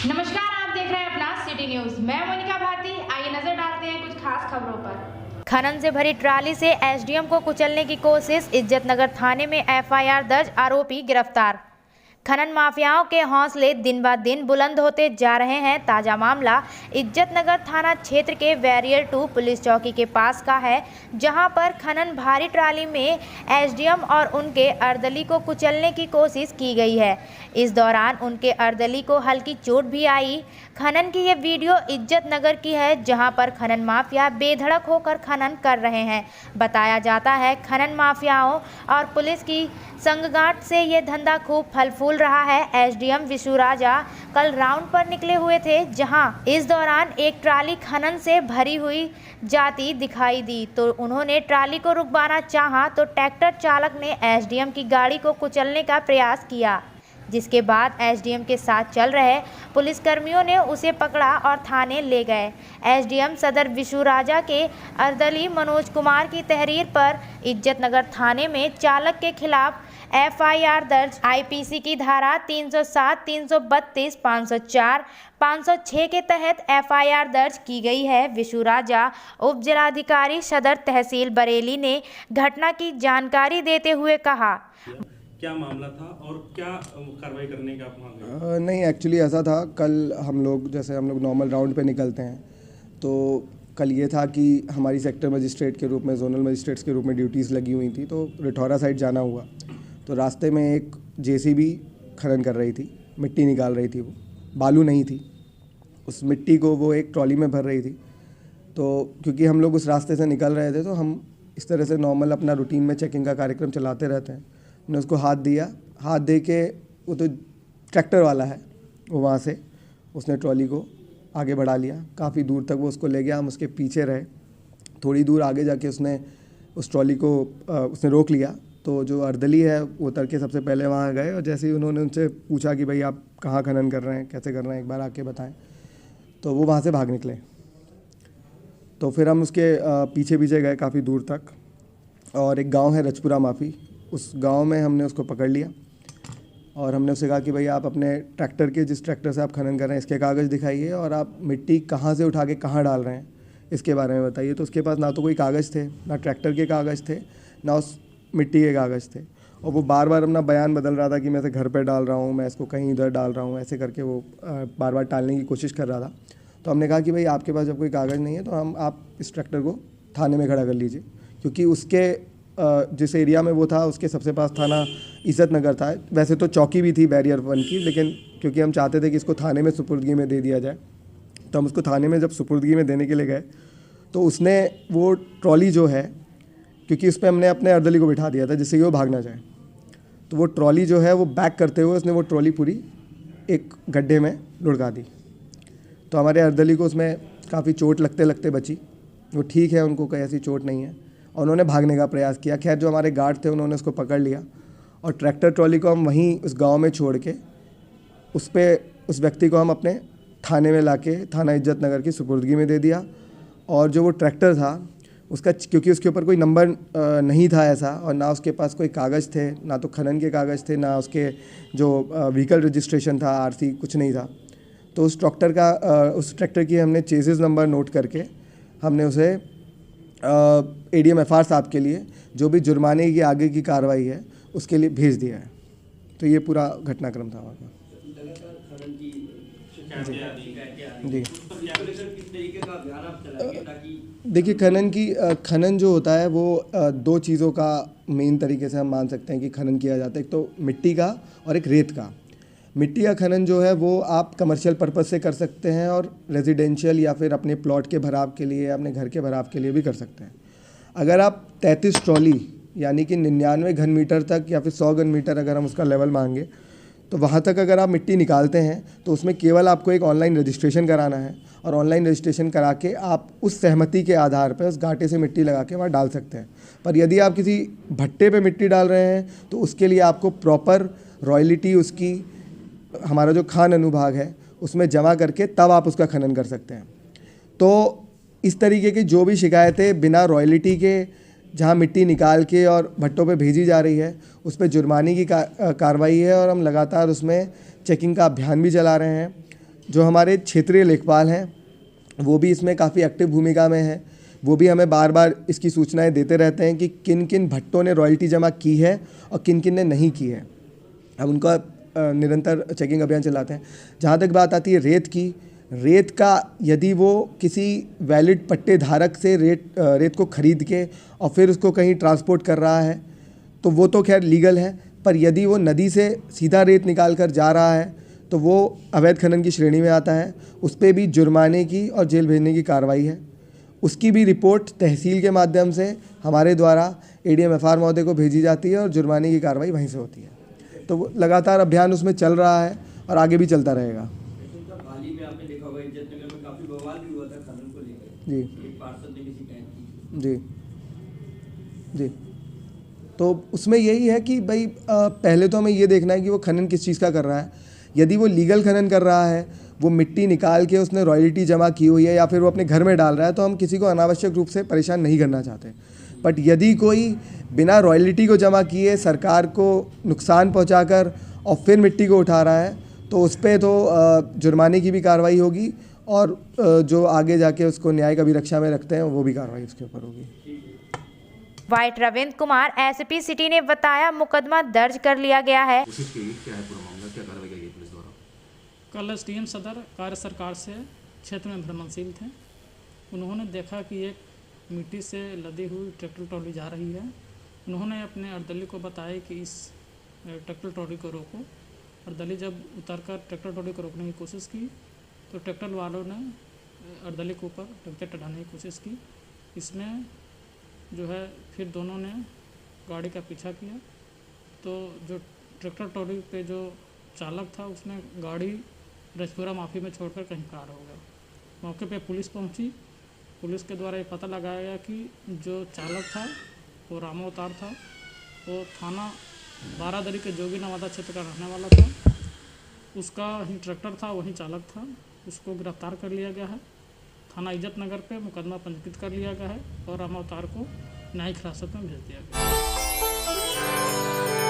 नमस्कार, आप देख रहे हैं अपना सिटी न्यूज। मैं मोनिका भारती। आइए नजर डालते हैं कुछ खास खबरों पर। खनन से भरी ट्राली से एसडीएम को कुचलने की कोशिश, इज्जतनगर थाने में एफआईआर दर्ज, आरोपी गिरफ्तार। खनन माफियाओं के हौसले दिन ब दिन बुलंद होते जा रहे हैं। ताजा मामला इज्जतनगर थाना क्षेत्र के बैरियर 2 पुलिस चौकी के पास का है, जहां पर खनन भारी ट्राली में एसडीएम और उनके अर्दली को कुचलने की कोशिश की गई है। इस दौरान उनके अर्दली को हल्की चोट भी आई। खनन की ये वीडियो इज्जतनगर की है, जहां पर खनन माफिया बेधड़क होकर खनन कर रहे हैं। बताया जाता है खनन माफियाओं और पुलिस की संगगांठ से ये धंधा खूब फल फूल रहा है। एसडीएम विशु राजा कल राउंड पर निकले हुए थे, जहां इस दौरान एक ट्राली खनन से भरी हुई जाती दिखाई दी, तो उन्होंने ट्राली को रुकवाना चाहा तो ट्रैक्टर चालक ने एसडीएम की गाड़ी को कुचलने का प्रयास किया, जिसके बाद एसडीएम के साथ चल रहे पुलिसकर्मियों ने उसे पकड़ा और थाने ले गए। एसडीएम सदर विशु राजा के अर्दली मनोज कुमार की तहरीर पर इज्जतनगर थाने में चालक के खिलाफ एफआईआर दर्ज, आईपीसी की धारा 307, 332, 504, 506 के तहत एफआईआर दर्ज की गई है। विशु राजा उप जिलाधिकारी सदर तहसील बरेली ने घटना की जानकारी देते हुए कहा, क्या मामला था और क्या कार्रवाई करने का आप वहाँ गए? नहीं, एक्चुअली ऐसा था, कल हम लोग नॉर्मल राउंड पे निकलते हैं, तो कल ये था कि हमारी सेक्टर मजिस्ट्रेट के रूप में, जोनल मजिस्ट्रेट्स के रूप में ड्यूटीज़ लगी हुई थी, तो रिठौरा साइड जाना हुआ। तो रास्ते में एक जेसीबी खनन कर रही थी, मिट्टी निकाल रही थी, वो बालू नहीं थी, उस मिट्टी को वो एक ट्रॉली में भर रही थी। तो क्योंकि हम लोग उस रास्ते से निकल रहे थे, तो हम इस तरह से नॉर्मल अपना रूटीन में चेकिंग का कार्यक्रम चलाते रहते हैं। मैंने उसको हाथ दिया, हाथ दे के, वो तो ट्रैक्टर वाला है, वो वहाँ से उसने ट्रॉली को आगे बढ़ा लिया, काफ़ी दूर तक वो उसको ले गया, हम उसके पीछे रहे। थोड़ी दूर आगे जाके उसने उस ट्रॉली को उसने रोक लिया। तो जो अर्दली है वो उतर के सबसे पहले वहाँ गए, और जैसे ही उन्होंने उनसे पूछा कि भाई आप कहाँ खनन कर रहे हैं, कैसे कर रहे हैं, एक बार आके बताएं, तो वो वहाँ से भाग निकले। तो फिर हम उसके पीछे पीछे गए काफ़ी दूर तक, और एक गाँव है रजपुरा माफ़ी, उस गांव में हमने उसको पकड़ लिया और हमने उससे कहा कि भाई आप अपने ट्रैक्टर के, जिस ट्रैक्टर से आप खनन कर रहे हैं, इसके कागज़ दिखाइए, और आप मिट्टी कहाँ से उठा के कहाँ डाल रहे हैं इसके बारे में बताइए। तो उसके पास ना तो कोई कागज़ थे, ना ट्रैक्टर के कागज़ थे, ना उस मिट्टी के कागज़ थे, और वो बार बार अपना बयान बदल रहा था कि मैं इसे घर पर डाल रहा हूँ, मैं इसको कहीं इधर डाल रहा हूँ, ऐसे करके वो बार बार टालने की कोशिश कर रहा था। तो हमने कहा कि भाई आपके पास जब कोई कागज़ नहीं है तो आप इस ट्रैक्टर को थाने में खड़ा कर लीजिए, क्योंकि उसके जिस एरिया में वो था उसके सबसे पास थाना इज्जतनगर था। वैसे तो चौकी भी थी बैरियर 1 की, लेकिन क्योंकि हम चाहते थे कि इसको थाने में सुपुर्दगी में दे दिया जाए, तो हम उसको थाने में जब सुपुर्दगी में देने के लिए गए, तो उसने वो ट्रॉली जो है, क्योंकि उस पर हमने अपने अर्दली को बिठा दिया था जिससे कि वो भाग ना जाए, तो वो ट्रॉली जो है वो बैक करते हुए उसने वो ट्रॉली पूरी एक गड्ढे में लुढ़का दी। तो हमारे अर्दली को उसमें काफ़ी चोट लगते लगते बची, वो ठीक है, उनको कोई ऐसी चोट नहीं है, और उन्होंने भागने का प्रयास किया। खैर जो हमारे गार्ड थे उन्होंने उसको पकड़ लिया, और ट्रैक्टर ट्रॉली को हम वहीं उस गांव में छोड़ के उस व्यक्ति को हम अपने थाने में लाके थाना इज्जतनगर की सुपुर्दगी में दे दिया। और जो वो ट्रैक्टर था उसका, क्योंकि उसके ऊपर कोई नंबर नहीं था ऐसा, और ना उसके पास कोई कागज़ थे, ना तो खनन के कागज़ थे, ना उसके जो व्हीकल रजिस्ट्रेशन था, आरसी कुछ नहीं था। तो उस ट्रैक्टर की हमने चेसिस नंबर नोट करके हमने उसे एडीएम एफआर साहब के लिए जो भी जुर्माने की आगे की कार्रवाई है उसके लिए भेज दिया है। तो ये पूरा घटनाक्रम था वहाँ का। जी, देखिए खनन जो होता है वो 2 चीज़ों का मेन तरीके से हम मान सकते हैं कि खनन किया जाता है, एक तो मिट्टी का और एक रेत का। मिट्टी का खनन जो है वो आप कमर्शियल पर्पस से कर सकते हैं, और रेजिडेंशियल या फिर अपने प्लॉट के भराव के लिए, अपने घर के भराव के लिए भी कर सकते हैं। अगर आप 33 ट्रॉली यानी कि 99 घन मीटर तक या फिर 100 घन मीटर अगर हम उसका लेवल मांगे, तो वहाँ तक अगर आप मिट्टी निकालते हैं तो उसमें केवल आपको एक ऑनलाइन रजिस्ट्रेशन कराना है, और ऑनलाइन रजिस्ट्रेशन करा के आप उस सहमति के आधार पर उस घाटे से मिट्टी लगा के वहाँ डाल सकते हैं। पर यदि आप किसी भट्टे पे मिट्टी डाल रहे हैं तो उसके लिए आपको प्रॉपर रॉयल्टी, उसकी हमारा जो खान अनुभाग है उसमें जमा करके तब आप उसका खनन कर सकते हैं। तो इस तरीके की जो भी शिकायतें बिना रॉयल्टी के जहां मिट्टी निकाल के और भट्टों पे भेजी जा रही है उस पर जुर्माने की कार्रवाई है, और हम लगातार उसमें चेकिंग का अभियान भी चला रहे हैं। जो हमारे क्षेत्रीय लेखपाल हैं वो भी इसमें काफ़ी एक्टिव भूमिका में है। वो भी हमें बार बार इसकी सूचनाएं देते रहते हैं कि किन किन भट्टों ने रॉयल्टी जमा की है और किन किन ने नहीं की है। हम उनका निरंतर चेकिंग अभियान चलाते हैं। जहाँ तक बात आती है रेत की, रेत का यदि वो किसी वैलिड पट्टे धारक से रेत को खरीद के और फिर उसको कहीं ट्रांसपोर्ट कर रहा है तो वो तो खैर लीगल है, पर यदि वो नदी से सीधा रेत निकाल कर जा रहा है तो वो अवैध खनन की श्रेणी में आता है। उस पर भी जुर्माने की और जेल भेजने की कार्रवाई है। उसकी भी रिपोर्ट तहसील के माध्यम से हमारे द्वारा ADM FR महोदय को भेजी जाती है और जुर्माने की कार्रवाई वहीं से होती है। तो वो लगातार अभियान उसमें चल रहा है और आगे भी चलता रहेगा। हाल ही में आपने देखा होगा इज्जतनगर में काफी बवाल भी हुआ था खनन को लेकर। जी एक पार्षद ने भी शिकायत की। जी जी तो उसमें यही है कि भाई पहले तो हमें ये देखना है कि वो खनन किस चीज़ का कर रहा है। यदि वो लीगल खनन कर रहा है, वो मिट्टी निकाल के उसने रॉयल्टी जमा की हुई है या फिर वो अपने घर में डाल रहा है, तो हम किसी को अनावश्यक रूप से परेशान नहीं करना चाहते। बट यदि कोई बिना रॉयल्टी को जमा किए सरकार को नुकसान पहुंचाकर और फिर मिट्टी को उठा रहा है तो उस पर तो जुर्माने की भी कार्रवाई होगी और जो आगे जाके उसको न्यायिक अभिरक्षा में रखते हैं वो भी कार्रवाई उसके ऊपर होगी। White Ravindra Kumar SP city ने बताया मुकदमा दर्ज कर लिया गया है। कल SDM सदर कार्य सरकार से क्षेत्र में भ्रमणशील थे। उन्होंने देखा कि एक मिट्टी से लदी हुई ट्रैक्टर ट्रॉली जा रही है। उन्होंने अपने अर्दली को बताया कि इस ट्रैक्टर ट्रॉली को रोको। अर्दली जब उतरकर ट्रैक्टर ट्रॉली को रोकने की कोशिश की तो ट्रैक्टर वालों ने अर्दली के ऊपर ट्रैक्टर चढ़ाने की कोशिश की। इसमें जो है फिर दोनों ने गाड़ी का पीछा किया तो जो ट्रैक्टर ट्रॉली पे जो चालक था उसने गाड़ी रजपुरा माफी में छोड़कर कहीं पार हो गया। मौके पे पुलिस पहुंची। पुलिस के द्वारा ये पता लगाया गया कि जो चालक था वो रामावतार था। वो थाना बारादरी के जोगी नवादा क्षेत्र का रहने वाला था। उसका ही ट्रैक्टर था, वही चालक था। उसको गिरफ्तार कर लिया गया है। थाना इज्जतनगर पे मुकदमा पंजीकृत कर लिया गया है और रामावतार को न्यायिक हिरासत में भेज दिया गया है।